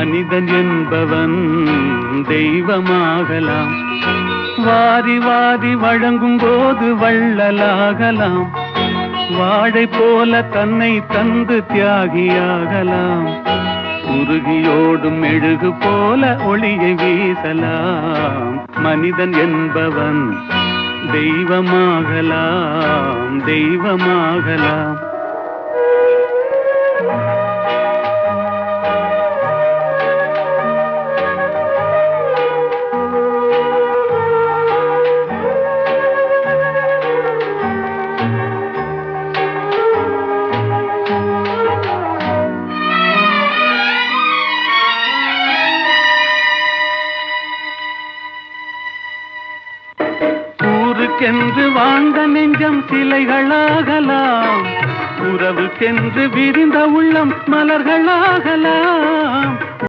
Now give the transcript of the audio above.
மனிதன் என்பவன் தெய்வமாகலாம், வாரி வாரி வழங்கும் போது வள்ளலாகலாம், வாழை போல தன்னை தந்து தியாகியாகலாம், உருகியோடும் மெழுகு போல ஒளியை வீசலாம். மனிதன் என்பவன் தெய்வமாகலாம், தெய்வமாகலாம். ஊருக்கென்று வாழ்ந்த நெஞ்சம் சிலைகளாகலாம், உறவுக்கென்று விரிந்த உள்ளம் மலர்களாகலாம்.